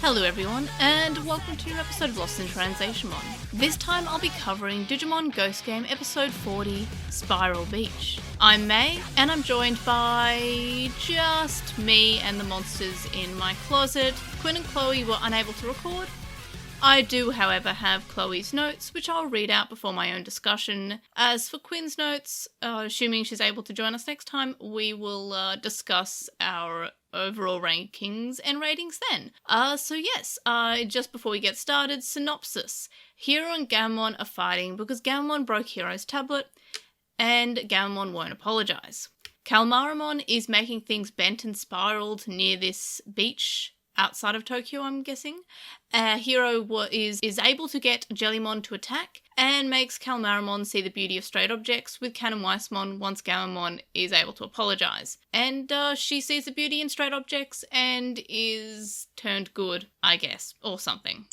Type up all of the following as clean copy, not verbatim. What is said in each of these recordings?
Hello everyone, and welcome to a new episode of LostinTranslationmon. This time I'll be covering Digimon Ghost Game episode 40, Spiral Beach. I'm May, and I'm joined by just me and the monsters in my closet. Quinn and Chloe were unable to record. I do, however, have Chloe's notes, which I'll read out before my own discussion. As for Quinn's notes, assuming she's able to join us next time, we will discuss our overall rankings and ratings then. Just before we get started, synopsis. Hero and Gammon are fighting because Gammon broke Hero's tablet, and Gammon won't apologise. Calmaramon is making things bent and spiraled near this beach outside of Tokyo, I'm guessing. Hero is able to get Jellymon to attack and makes Calmaramon see the beauty of straight objects with Weissmon once Gammon is able to apologise. And she sees the beauty in straight objects and is turned good, I guess, or something.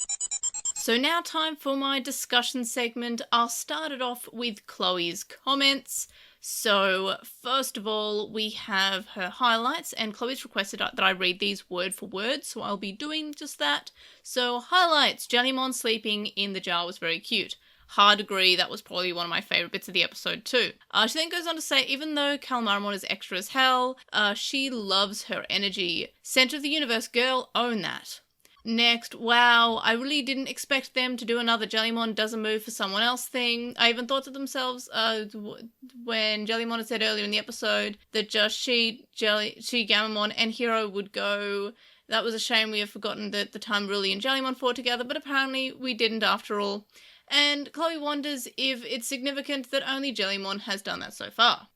So now time for my discussion segment. I'll start it off with Chloe's comments. So first of all, we have her highlights, and Chloe's requested that I read these word for word, so I'll be doing just that. So highlights, Jellymon sleeping in the jar was very cute. Hard agree, that was probably one of my favourite bits of the episode too. She then goes on to say, even though Calmaramon is extra as hell, she loves her energy. Centre of the universe girl, own that. Next, wow, I really didn't expect them to do another Jellymon does a move for someone else thing. I even thought to themselves, when Jellymon had said earlier in the episode that just she, Gammon, and Hero would go. That was a shame, we have forgotten that the time Ruli and Jellymon fought together, but apparently we didn't after all. And Chloe wonders if it's significant that only Jellymon has done that so far.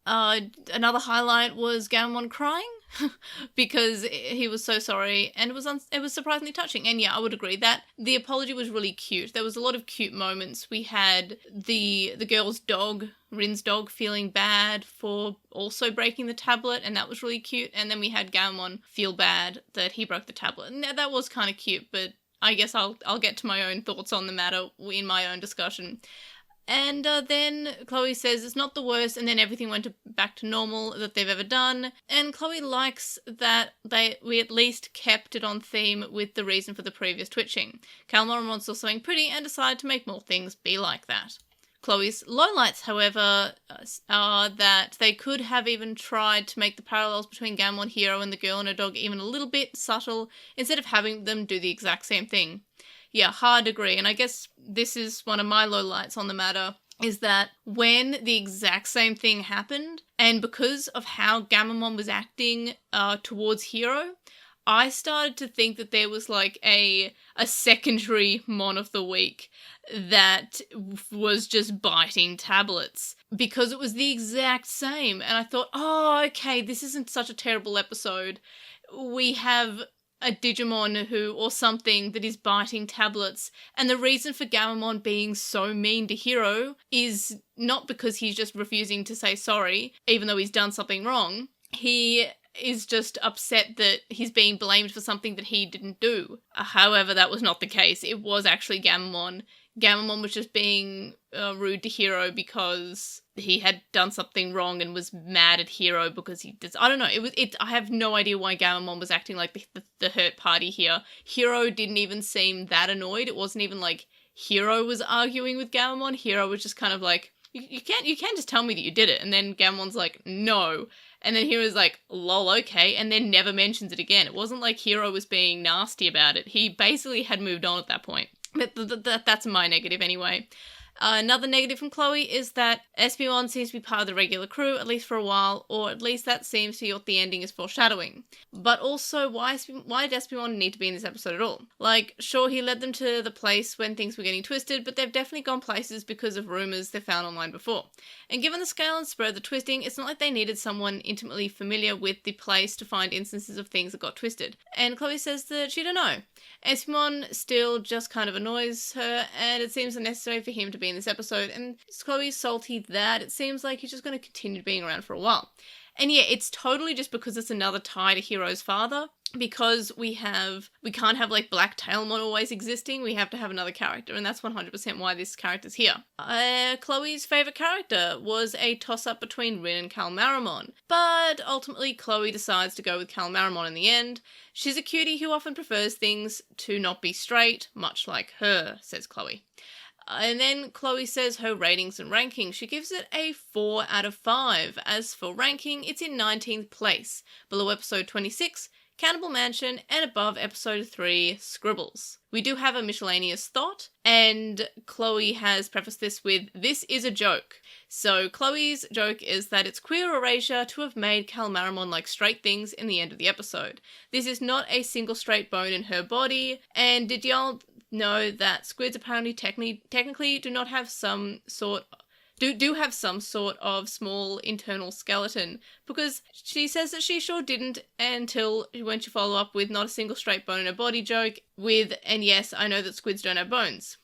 Another highlight was Gammon crying because he was so sorry, and it was surprisingly touching. And yeah, I would agree that the apology was really cute. There was a lot of cute moments. We had the girl's dog, Rin's dog, feeling bad for also breaking the tablet, and that was really cute. And then we had Gammon feel bad that he broke the tablet, and that was kind of cute. But I guess I'll get to my own thoughts on the matter in my own discussion. And then Chloe says it's not the worst, and then everything went back to normal that they've ever done. And Chloe likes that we at least kept it on theme with the reason for the previous twitching. Calmaramon saw something pretty and decided to make more things be like that. Chloe's lowlights, however, are that they could have even tried to make the parallels between Gammon, Hero, and the girl and her dog even a little bit subtle, instead of having them do the exact same thing. Yeah, hard agree, and I guess this is one of my lowlights on the matter, is that when the exact same thing happened, and because of how Gammon was acting towards Hero, I started to think that there was like a secondary Mon of the Week that was just biting tablets, because it was the exact same, and I thought, oh, okay, this isn't such a terrible episode. We have a Digimon or something that is biting tablets, and the reason for Gammon being so mean to Hero is not because he's just refusing to say sorry, even though he's done something wrong. He is just upset that he's being blamed for something that he didn't do. However, that was not the case. It was actually Gammon. Gammon was just being rude to Hero because he had done something wrong and was mad at Hero because he did. I don't know. I have no idea why Gammon was acting like the hurt party here. Hero didn't even seem that annoyed. It wasn't even like Hero was arguing with Gammon. Hero was just kind of like, you can't just tell me that you did it. And then Gammon's like, no. And then Hero's like, lol, okay, and then never mentions it again. It wasn't like Hero was being nasty about it. He basically had moved on at that point. But that's my negative anyway. Another negative from Chloe is that Espimon seems to be part of the regular crew, at least for a while, or at least that seems to be what the ending is foreshadowing. But also, why did Espimon need to be in this episode at all? Like, sure, he led them to the place when things were getting twisted, but they've definitely gone places because of rumours they found online before. And given the scale and spread of the twisting, it's not like they needed someone intimately familiar with the place to find instances of things that got twisted. And Chloe says that she don't know. Espimon still just kind of annoys her, and it seems unnecessary for him to be be in this episode, and Chloe's salty that it seems like he's just going to continue being around for a while. And yeah, it's totally just because it's another tie to Hiro's father. Because we can't have like Black Tailmon always existing, we have to have another character, and that's 100% why this character's here. Chloe's favourite character was a toss-up between Rin and Calmaramon, but ultimately Chloe decides to go with Calmaramon in the end. She's a cutie who often prefers things to not be straight, much like her, says Chloe. And then Chloe says her ratings and ranking. She gives it a 4 out of 5. As for ranking, it's in 19th place, below episode 26, Cannibal Mansion, and above episode 3, Scribbles. We do have a miscellaneous thought, and Chloe has prefaced this with, "This is a joke." So Chloe's joke is that it's queer erasure to have made Calmaramon like straight things in the end of the episode. This is not a single straight bone in her body, and did y'all know that squids apparently technically do not have some sort have some sort of small internal skeleton, because she says that she sure didn't until when she follow up with not a single straight bone in her body joke with, and yes, I know that squids don't have bones.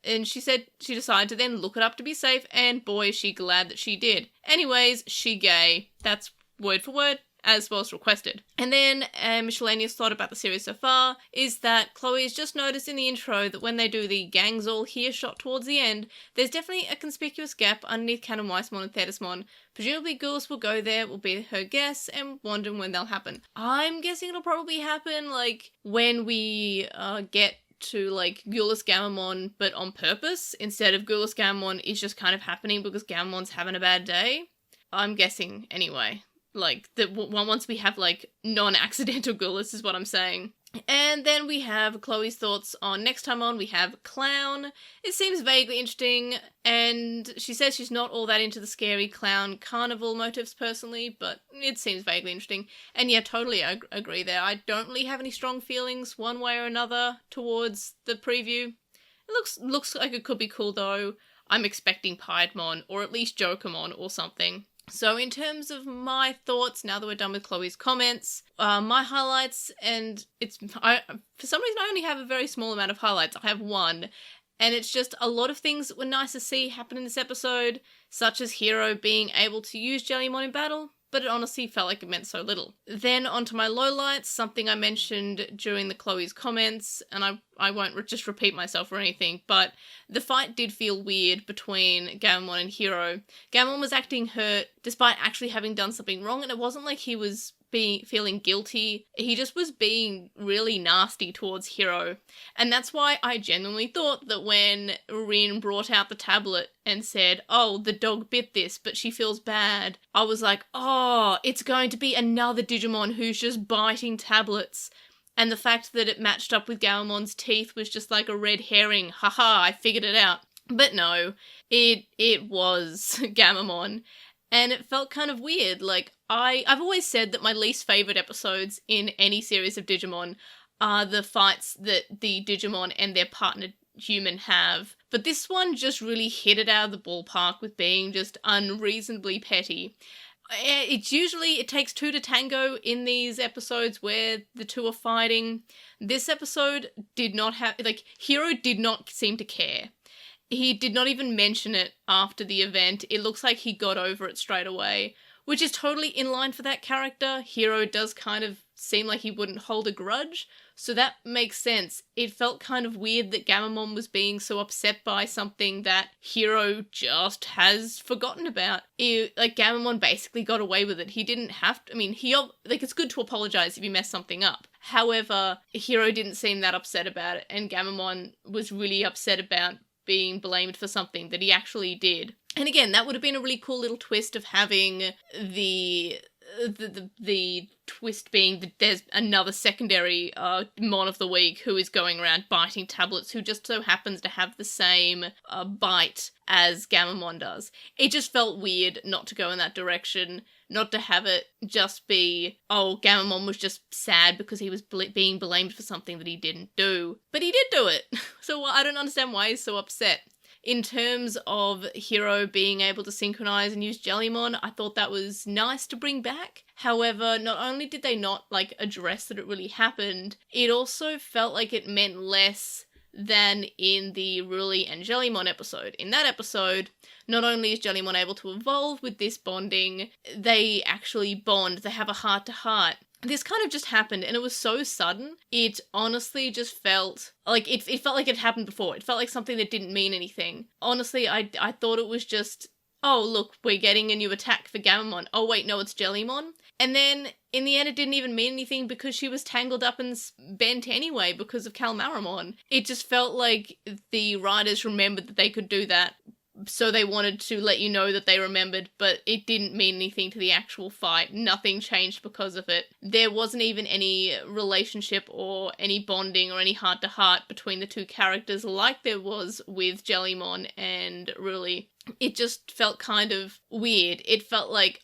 And she said she decided to then look it up to be safe, and boy is she glad that she did. Anyways, she gay. That's word for word, as was requested. And then a miscellaneous thought about the series so far is that Chloe's just noticed in the intro that when they do the gangs all here shot towards the end, there's definitely a conspicuous gap underneath Canon Weissmon and Thetismon. Presumably Gullis will go there, will be her guess, and wondering when they'll happen. I'm guessing it'll probably happen, like, when we get to, like, Gullis Gammamon, but on purpose, instead of Gullis Gammamon is just kind of happening because Gammamon's having a bad day. I'm guessing, anyway. Like, once we have, like, non-accidental Gullis is what I'm saying. And then we have Chloe's thoughts on next time on. We have Clown. It seems vaguely interesting, and she says she's not all that into the scary clown carnival motifs personally, but it seems vaguely interesting. And yeah, totally agree there. I don't really have any strong feelings one way or another towards the preview. It looks like it could be cool, though. I'm expecting Piedmon, or at least Jokermon or something. So in terms of my thoughts, now that we're done with Chloe's comments, my highlights, and for some reason I only have a very small amount of highlights. I have one, and it's just a lot of things that were nice to see happen in this episode, such as Hiro being able to use Jellymon in battle, but it honestly felt like it meant so little. Then onto my lowlights, something I mentioned during the Chloe's comments, and I won't just repeat myself or anything, but the fight did feel weird between Gammamon and Hiro. Gammamon was acting hurt despite actually having done something wrong, and it wasn't like he was feeling guilty. He just was being really nasty towards Hiro. And that's why I genuinely thought that when Rin brought out the tablet and said, "Oh, the dog bit this, but she feels bad," I was like, oh, it's going to be another Digimon who's just biting tablets. And the fact that it matched up with Gammamon's teeth was just like a red herring. Haha, I figured it out. But no, it was Gammamon. And it felt kind of weird. Like, I've always said that my least favourite episodes in any series of Digimon are the fights that the Digimon and their partner human have. But this one just really hit it out of the ballpark with being just unreasonably petty. It takes two to tango in these episodes where the two are fighting. This episode did not have, like, Hiro did not seem to care. He did not even mention it after the event. It looks like he got over it straight away, which is totally in line for that character. Hiro does kind of seem like he wouldn't hold a grudge, so that makes sense. It felt kind of weird that Gammamon was being so upset by something that Hiro just has forgotten about. Gammamon basically got away with it. He didn't have to, it's good to apologize if you mess something up. However, Hiro didn't seem that upset about it, and Gammamon was really upset about being blamed for something that he actually did. And again, that would have been a really cool little twist of having the twist being that there's another secondary Mon of the Week who is going around biting tablets, who just so happens to have the same bite as Gammamon does. It just felt weird not to go in that direction, not to have it just be, oh, Gammamon was just sad because he was being blamed for something that he didn't do. But he did do it, so I don't understand why he's so upset. In terms of Hiro being able to synchronize and use Jellymon, I thought that was nice to bring back. However, not only did they not, address that it really happened, it also felt like it meant less than in the Ruli and Jellymon episode. In that episode, not only is Jellymon able to evolve with this bonding, they actually bond, they have a heart-to-heart. This kind of just happened, and it was so sudden, it honestly just felt like it felt like it happened before. It felt like something that didn't mean anything. Honestly, I thought it was just, oh, look, we're getting a new attack for Gamamon. Oh, wait, no, it's Jellymon. And then, in the end, it didn't even mean anything because she was tangled up and bent anyway because of Calmaramon. It just felt like the writers remembered that they could do that, so they wanted to let you know that they remembered, but it didn't mean anything to the actual fight. Nothing changed because of it. There wasn't even any relationship or any bonding or any heart-to-heart between the two characters like there was with Jellymon and Ruli. It just felt kind of weird. It felt like,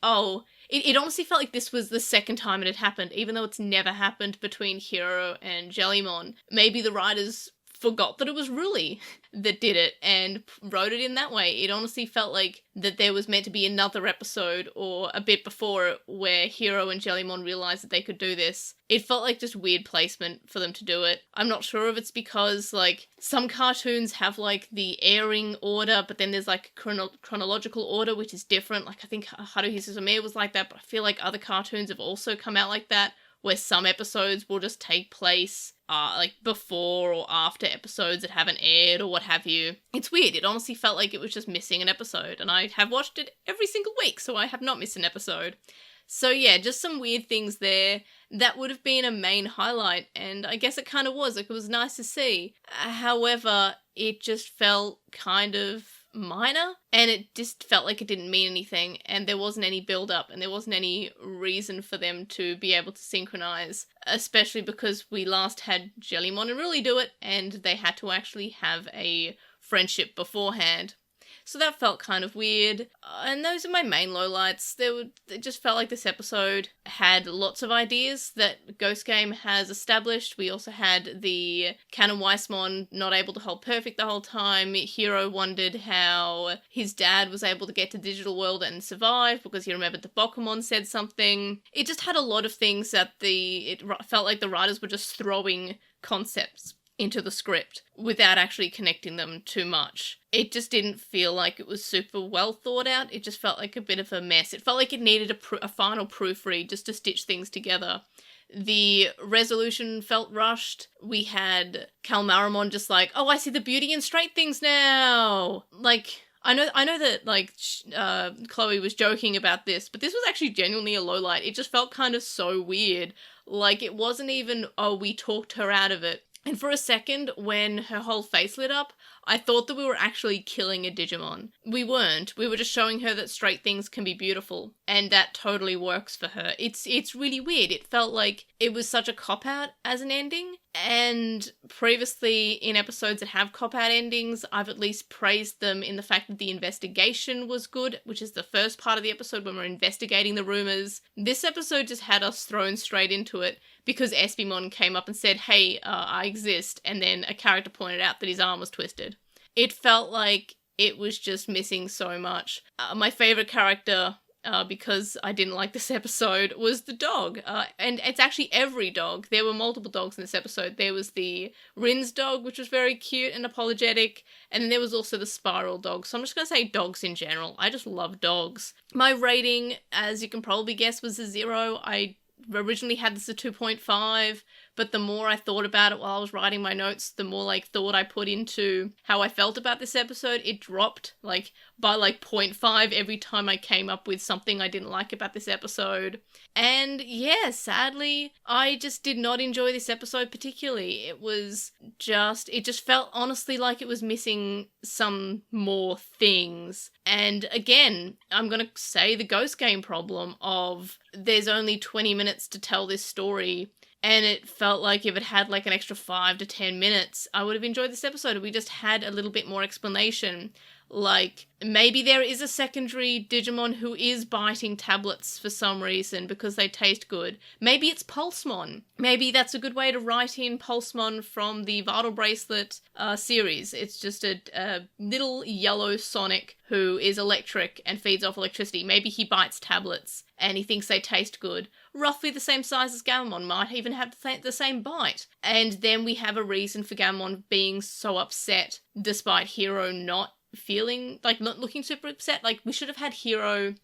it honestly felt like this was the second time it had happened, even though it's never happened between Hiro and Jellymon. Maybe the writers forgot that it was Ruli that did it and wrote it in that way. It honestly felt like that there was meant to be another episode or a bit before it where Hiro and Jellymon realized that they could do this. It felt like just weird placement for them to do it. I'm not sure if it's because, like, some cartoons have, like, the airing order, but then there's, like, chronological order, which is different. Like, I think Haruhi Suzumiya was like that, but I feel like other cartoons have also come out like that, where some episodes will just take place like before or after episodes that haven't aired or what have you. It's weird. It honestly felt like it was just missing an episode, and I have watched it every single week, so I have not missed an episode. So yeah, just some weird things there. That would have been a main highlight, and I guess it kind of was. Like, it was nice to see. However, it just felt kind of minor, and it just felt like it didn't mean anything, and there wasn't any build-up, and there wasn't any reason for them to be able to synchronize, especially because we last had Jellymon and Ruli do it, and they had to actually have a friendship beforehand. So that felt kind of weird. And those are my main lowlights. It just felt like this episode had lots of ideas that Ghost Game has established. We also had the Canon Weissmon not able to hold perfect the whole time. Hiro wondered how his dad was able to get to the digital world and survive because he remembered the Bokumon said something. It just had a lot of things that it felt like the writers were just throwing concepts into the script without actually connecting them too much. It just didn't feel like it was super well thought out. It just felt like a bit of a mess. It felt like it needed a final proofread just to stitch things together. The resolution felt rushed. We had Calmaramon just like, oh, I see the beauty in straight things now. Like, I know that, like, Chloe was joking about this, but this was actually genuinely a lowlight. It just felt kind of so weird. Like, it wasn't even, oh, we talked her out of it. And for a second, when her whole face lit up, I thought that we were actually killing a Digimon. We weren't. We were just showing her that straight things can be beautiful, and that totally works for her. It's really weird. It felt like it was such a cop-out as an ending, and previously in episodes that have cop-out endings, I've at least praised them in the fact that the investigation was good, which is the first part of the episode when we're investigating the rumors. This episode just had us thrown straight into it because Espimon came up and said, hey, I exist, and then a character pointed out that his arm was twisted. It felt like it was just missing so much. My favourite character, because I didn't like this episode, was the dog. And it's actually every dog. There were multiple dogs in this episode. There was the Rin's dog, which was very cute and apologetic, and then there was also the Spiral dog. So I'm just going to say dogs in general. I just love dogs. My rating, as you can probably guess, was a 0. I originally had this at 2.5, but the more I thought about it while I was writing my notes, the more thought I put into how I felt about this episode. It dropped by 0.5 every time I came up with something I didn't like about this episode. And yeah, sadly, I just did not enjoy this episode particularly. It just felt honestly like it was missing some more things. And again, I'm going to say the Ghost Game problem of there's only 20 minutes to tell this story, and it felt like if it had an extra 5 to 10 minutes, I would have enjoyed this episode. We just had a little bit more explanation. like, maybe there is a secondary Digimon who is biting tablets for some reason because they taste good. Maybe it's Pulsemon. Maybe that's a good way to write in Pulsemon from the Vital Bracelet series. It's just a little yellow Sonic who is electric and feeds off electricity. Maybe he bites tablets and he thinks they taste good. Roughly the same size as Calmaramon, might even have the same bite. And then we have a reason for Calmaramon being so upset despite Hero not feeling, like, not looking super upset. Like, we should have had Hero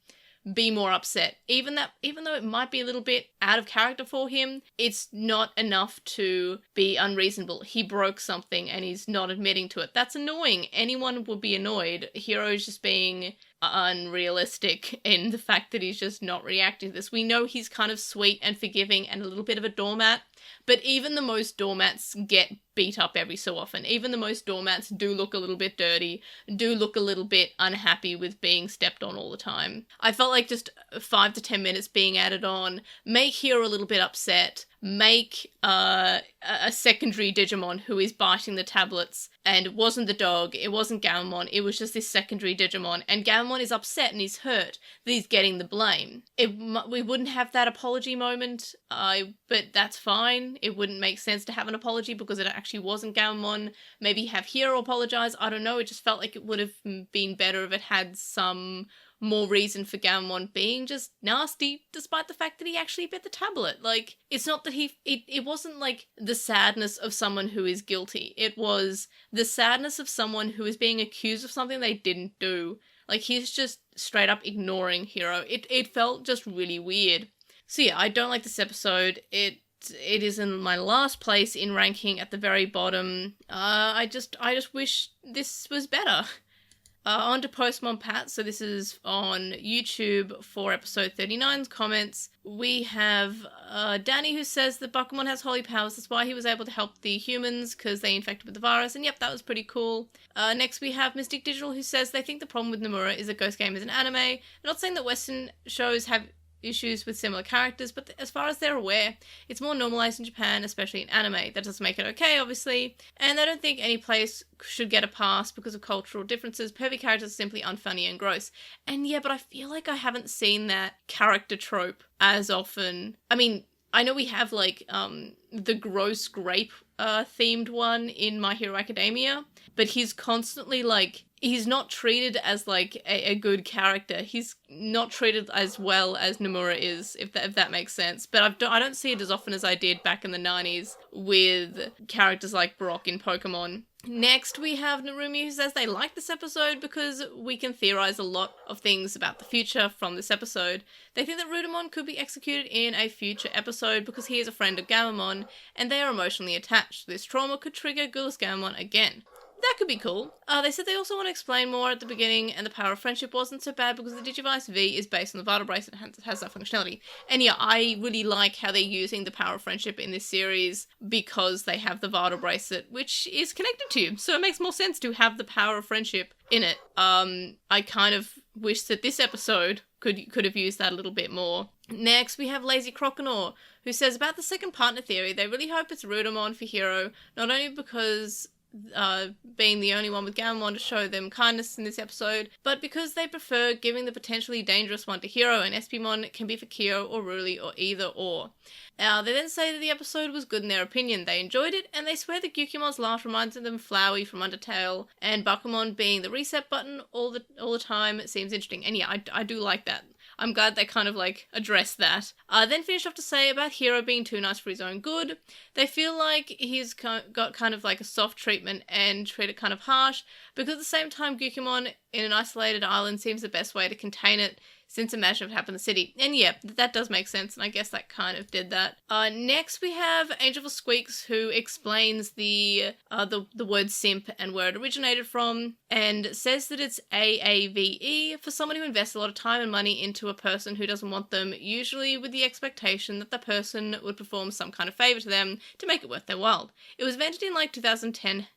be more upset. Even though it might be a little bit out of character for him, it's not enough to be unreasonable. He broke something and he's not admitting to it. That's annoying. Anyone would be annoyed. Hero's just being unrealistic in the fact that he's just not reacting to this. We know he's kind of sweet and forgiving and a little bit of a doormat, but even the most doormats get beat up every so often. Even the most doormats do look a little bit dirty, do look a little bit unhappy with being stepped on all the time. I felt like just 5 to 10 minutes being added on, make Hero a little bit upset, make a secondary Digimon who is biting the tablets, and it wasn't the dog, it wasn't Calmaramon, it was just this secondary Digimon, and Calmaramon is upset and he's hurt that he's getting the blame. We wouldn't have that apology moment, but that's fine. It wouldn't make sense to have an apology because it actually wasn't Calmaramon. Maybe have Hero apologize, I don't know, it just felt like it would have been better if it had some more reason for Calmaramon being just nasty, despite the fact that he actually bit the tablet. Like, it's not that it wasn't like the sadness of someone who is guilty. It was the sadness of someone who is being accused of something they didn't do. Like, he's just straight up ignoring Hero. It felt just really weird. So yeah, I don't like this episode. It is in my last place in ranking at the very bottom. I just wish this was better. On to Postmon Pat, so this is on YouTube for episode 39's comments. We have Danny who says that Bakumon has holy powers, that's why he was able to help the humans because they infected with the virus, and yep, that was pretty cool. Next we have Mystic Digital who says they think the problem with Nomura is that Ghost Game is an anime. They're not saying that Western shows have issues with similar characters, but as far as they're aware, it's more normalized in Japan, especially in anime. That doesn't make it okay, obviously, and I don't think any place should get a pass because of cultural differences. Pervy characters are simply unfunny and gross. And yeah, but I feel like I haven't seen that character trope as often. I mean, I know we have, like, the gross grape themed one in My Hero Academia, but he's constantly, like, he's not treated as, like, a good character. He's not treated as well as Nomura is, if that makes sense. But I don't see it as often as I did back in the 90s with characters like Brock in Pokemon. Next, we have Narumi who says they like this episode because we can theorize a lot of things about the future from this episode. They think that Rudamon could be executed in a future episode because he is a friend of Gamamon, and they are emotionally attached. This trauma could trigger Gulas Gamamon again. That could be cool. They said they also want to explain more at the beginning, and the power of friendship wasn't so bad because the Digivice V is based on the Vital Bracelet and has that functionality. And yeah, I really like how they're using the power of friendship in this series because they have the Vital Bracelet, which is connected to you, so it makes more sense to have the power of friendship in it. I kind of wish that this episode could have used that a little bit more. Next, we have Lazy Croconaw, who says about the second partner theory, they really hope it's Rudamon for Hero, not only because being the only one with Gamamon to show them kindness in this episode, but because they prefer giving the potentially dangerous one to Hero, and SPmon can be for Kyo or Ruli or either or. They then say that the episode was good in their opinion. They enjoyed it, and they swear that Gyukimon's laugh reminded them of Flowey from Undertale, and Bakumon being the reset button all the time seems interesting. And yeah, I do like that. I'm glad they kind of, like, addressed that. Then finish off to say about Hero being too nice for his own good. They feel like he's got kind of like a soft treatment and treated kind of harsh, because at the same time Gyukimon in an isolated island seems the best way to contain it, since imagine if it happened in the city. And yeah, that does make sense, and I guess that kind of did that. Next we have Angel for Squeaks, who explains the word simp and where it originated from, and says that it's AAVE for someone who invests a lot of time and money into a person who doesn't want them, usually with the expectation that the person would perform some kind of favour to them to make it worth their while. It was invented in like 2010,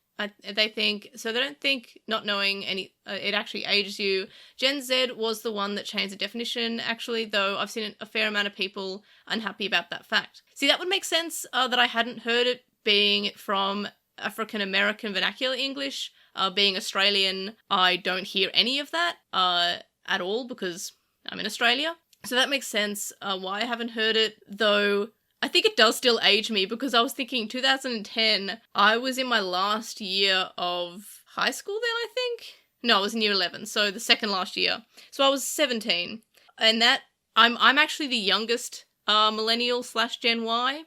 they think, so they don't think not knowing any it actually ages you. Gen Z was the one that changed the definition, actually, though I've seen a fair amount of people unhappy about that fact. See, that would make sense that I hadn't heard it being from African American vernacular English, Being Australian, I don't hear any of that at all because I'm in Australia. So that makes sense why I haven't heard it, though I think it does still age me because I was thinking 2010, I was in my last year of high school then, I think? No, I was in year 11, so the second last year. So I was 17, and that, I'm actually the youngest millennial / Gen Y,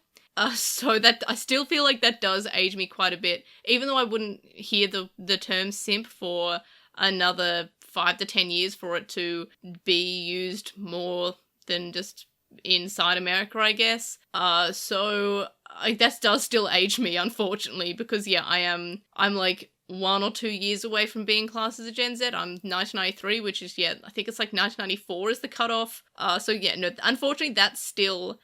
so that, I still feel like that does age me quite a bit, even though I wouldn't hear the term simp for another 5 to 10 years for it to be used more than just inside America, I guess. So that does still age me, unfortunately, because yeah, I'm like 1 or 2 years away from being classed as a Gen Z. I'm 1993, which is, yeah, I think it's like 1994 is the cutoff. So yeah, no, unfortunately that still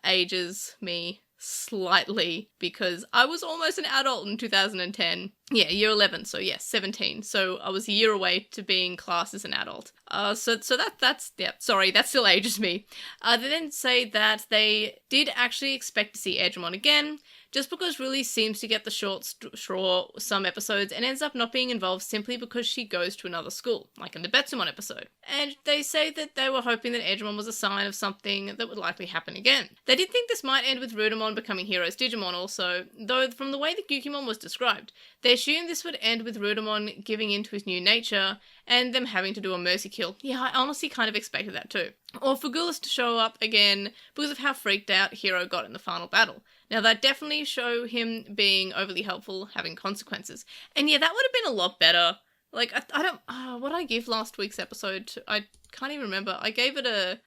ages me slightly because I was almost an adult in 2010. Yeah, year 11, so yeah, 17. So I was a year away to being classed as an adult. So that's yeah, sorry, that still ages me. They then say that they did actually expect to see Edgemon again, just because Ruli seems to get the short straw some episodes and ends up not being involved simply because she goes to another school, like in the Betsumon episode. And they say that they were hoping that Edgemon was a sign of something that would likely happen again. They did think this might end with Rudamon becoming Hero's Digimon also, though from the way that Gyukimon was described, they assumed this would end with Rudamon giving in to his new nature and them having to do a mercy kill. Yeah, I honestly kind of expected that too. Or for Gulas to show up again because of how freaked out Hero got in the final battle. Now that definitely show him being overly helpful, having consequences. And yeah, that would have been a lot better. Like, I don't, what did I give last week's episode? I can't even remember. I gave it I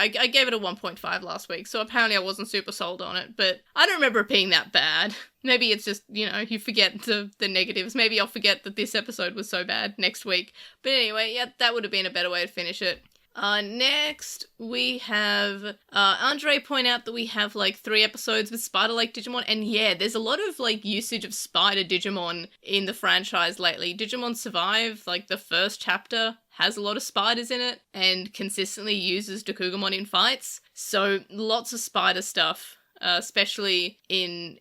gave it a 1.5 last week, so apparently I wasn't super sold on it, but I don't remember it being that bad. Maybe it's just, you forget the negatives. Maybe I'll forget that this episode was so bad next week. But anyway, yeah, that would have been a better way to finish it. Next, we have Andre point out that we have like 3 episodes with Spider-like Digimon, and yeah, there's a lot of like usage of Spider Digimon in the franchise lately. Digimon Survive, like the first chapter, has a lot of spiders in it, and consistently uses Dokugamon in fights, so lots of spider stuff. Especially in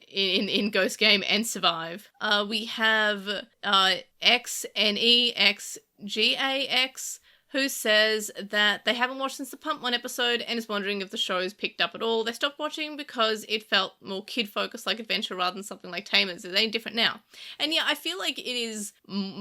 Ghost Game and Survive. We have XNEXGAX, who says that they haven't watched since the Pumpmon episode and is wondering if the show's picked up at all. They stopped watching because it felt more kid-focused like Adventure rather than something like Tamers. Is it any different now? And yeah, I feel like it is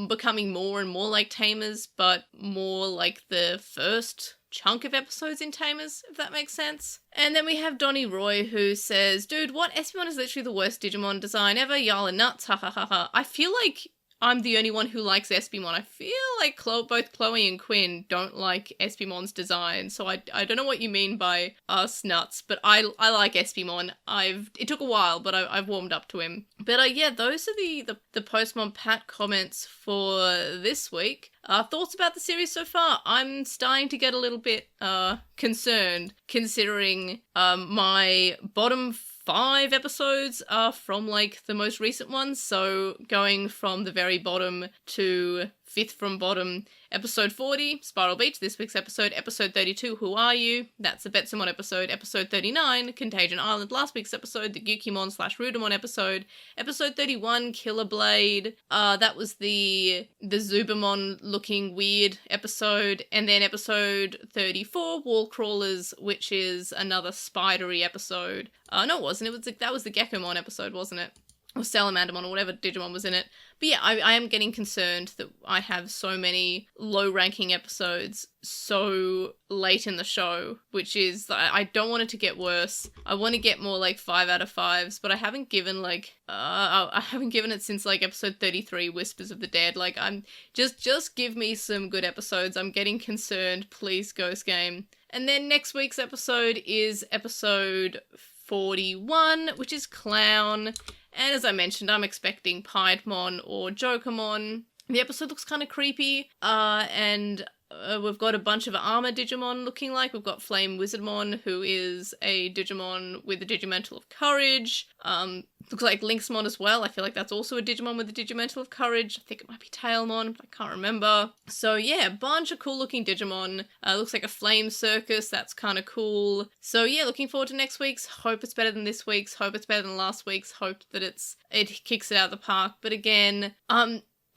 becoming more and more like Tamers, but more like the first chunk of episodes in Tamers, if that makes sense. And then we have Donnie Roy, who says, dude, what? Espimon is literally the worst Digimon design ever. Y'all are nuts. Ha ha ha ha. I feel like I'm the only one who likes Espimon. I feel like both Chloe and Quinn don't like Espimon's design, so I don't know what you mean by us nuts, but I like Espimon. It took a while, but I've warmed up to him. But yeah, those are the Postmon Pat comments for this week. Thoughts about the series so far? I'm starting to get a little bit concerned, considering my bottom 5 episodes are from like the most recent ones, so going from the very bottom to 5th from bottom, episode 40, Spiral Beach, this week's episode 32, Who Are You? That's the Betsumon episode 39, Contagion Island, last week's episode, the Gyukimon / Rudamon episode 31, Killer Blade, that was the Zubamon looking weird episode, and then episode 34, Wall Crawlers, which is another spidery episode. No, it wasn't, that was the Gekomon episode, wasn't it? Or Salamandermon, or whatever Digimon was in it. But yeah, I am getting concerned that I have so many low-ranking episodes so late in the show, which is, I don't want it to get worse. I want to get more like 5 out of 5s, but I haven't given like, I haven't given it since like episode 33, Whispers of the Dead. Like, just give me some good episodes. I'm getting concerned, please, Ghost Game. And then next week's episode is episode 41, which is Clown. And as I mentioned, I'm expecting Piedmon or Jokermon. The episode looks kind of creepy, and we've got a bunch of armor Digimon looking like. We've got Flame Wizardmon, who is a Digimon with a Digimental of Courage. Looks like Lynxmon as well. I feel like that's also a Digimon with a Digimental of Courage. I think it might be Tailmon, but I can't remember. So yeah, a bunch of cool looking Digimon. Looks like a Flame Circus. That's kind of cool. So yeah, looking forward to next week's. Hope it's better than this week's. Hope it's better than last week's. Hope that it kicks it out of the park. But again,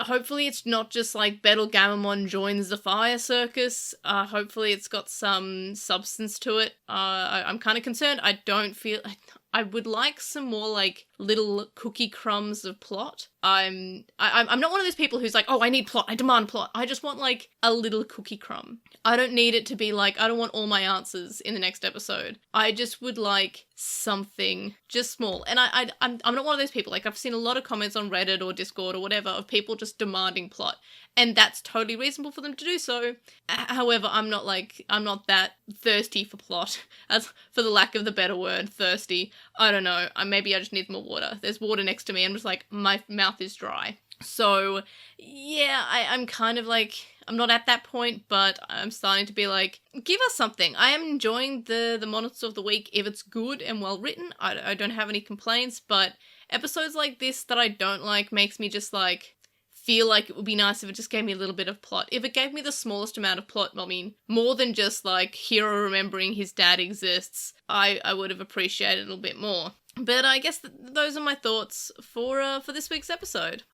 hopefully it's not just like Calmaramon joins the fire circus. Hopefully it's got some substance to it. I'm kind of concerned. I would like some more like little cookie crumbs of plot. I'm not one of those people who's like, oh, I need plot, I demand plot. I just want like a little cookie crumb. I don't need it to be like, I don't want all my answers in the next episode. I just would like something just small. And I'm not one of those people. Like, I've seen a lot of comments on Reddit or Discord or whatever of people just demanding plot, and that's totally reasonable for them to do so. However, I'm not that thirsty for plot, as for the lack of the better word, thirsty. I don't know. Maybe I just need more water. There's water next to me. I'm just like, my mouth is dry. So yeah, I'm kind of like, I'm not at that point, but I'm starting to be like, give us something. I am enjoying the Monsters of the Week if it's good and well written. I don't have any complaints, but episodes like this that I don't like makes me just like feel like it would be nice if it just gave me a little bit of plot. If it gave me the smallest amount of plot, I mean, more than just like Hero remembering his dad exists, I would have appreciated it a little bit more. But I guess those are my thoughts for this week's episode.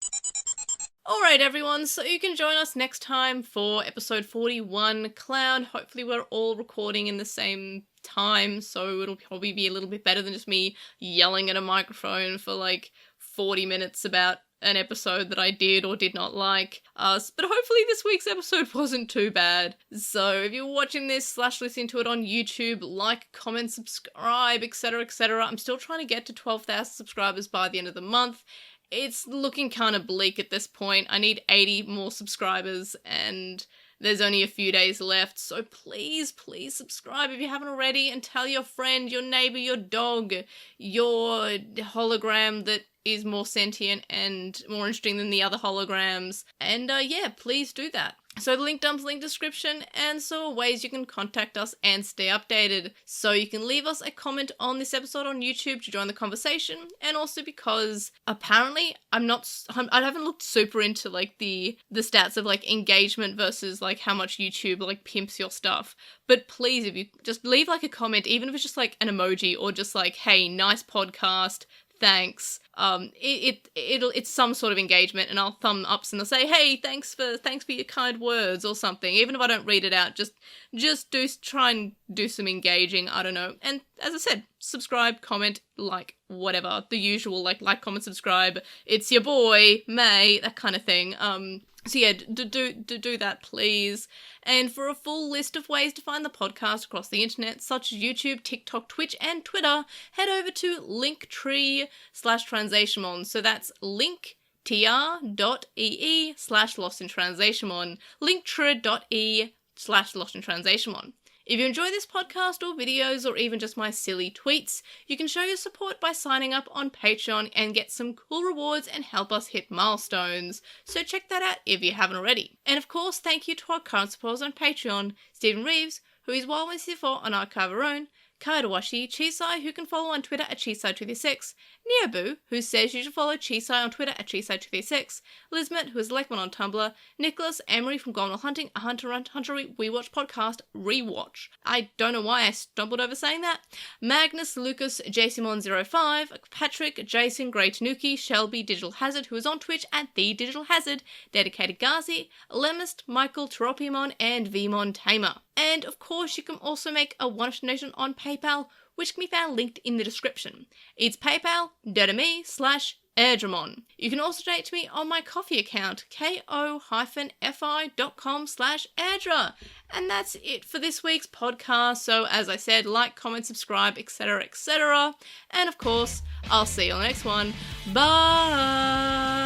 Alright everyone, so you can join us next time for episode 41, Clown. Hopefully we're all recording in the same time, so it'll probably be a little bit better than just me yelling at a microphone for like 40 minutes about an episode that I did or did not like. But hopefully this week's episode wasn't too bad. So if you're watching this / listening to it on YouTube, like, comment, subscribe, etc, etc. I'm still trying to get to 12,000 subscribers by the end of the month. It's looking kind of bleak at this point. I need 80 more subscribers and there's only a few days left. So please, please subscribe if you haven't already, and tell your friend, your neighbor, your dog, your hologram that is more sentient and more interesting than the other holograms. And yeah, please do that. So the link dump's link description, and so are ways you can contact us and stay updated. So you can leave us a comment on this episode on YouTube to join the conversation, and also because apparently I haven't looked super into like the stats of like engagement versus like how much YouTube like pimps your stuff. But please, if you just leave like a comment, even if it's just like an emoji or just like, hey, nice podcast, thanks. It's some sort of engagement, and I'll thumb ups and they'll say, hey, thanks for your kind words or something. Even if I don't read it out, just try and do some engaging. I don't know. And as I said, subscribe, comment, like, whatever, the usual like, comment, subscribe. It's your boy May, that kind of thing. So yeah, do that, please. And for a full list of ways to find the podcast across the internet, such as YouTube, TikTok, Twitch, and Twitter, head over to linktree/translationmon. So that's linktr.ee/LostinTranslationmon, linktree.ee/LostinTranslationmon. If you enjoy this podcast or videos or even just my silly tweets, you can show your support by signing up on Patreon and get some cool rewards and help us hit milestones. So check that out if you haven't already. And of course, thank you to our current supporters on Patreon, Stephen Reeves, who is Wild164 on Archive Our Own, Kaidawashi, Chisai, who can follow on Twitter at Chisai236, Neobu, who says you should follow Chisai on Twitter at Chisai236, Lizmet, who is Lekman on Tumblr, Nicholas, Emery from Gone Hunting, a Hunter We Watch podcast, Rewatch. I don't know why I stumbled over saying that. Magnus, Lucas, JCMon05, Patrick, Jason, Grey Tanuki, Shelby, Digital Hazard, who is on Twitch at The Digital Hazard, Dedicated Gazi, Lemist, Michael, Teropiamon, and Vmon Tamer. And of course, you can also make a one-off donation on PayPal, which can be found linked in the description. It's paypal.me/airdramon. You can also donate to me on my Ko-fi account, ko-fi.com/airdra. And that's it for this week's podcast. So as I said, like, comment, subscribe, etc, etc. And of course, I'll see you on the next one. Bye!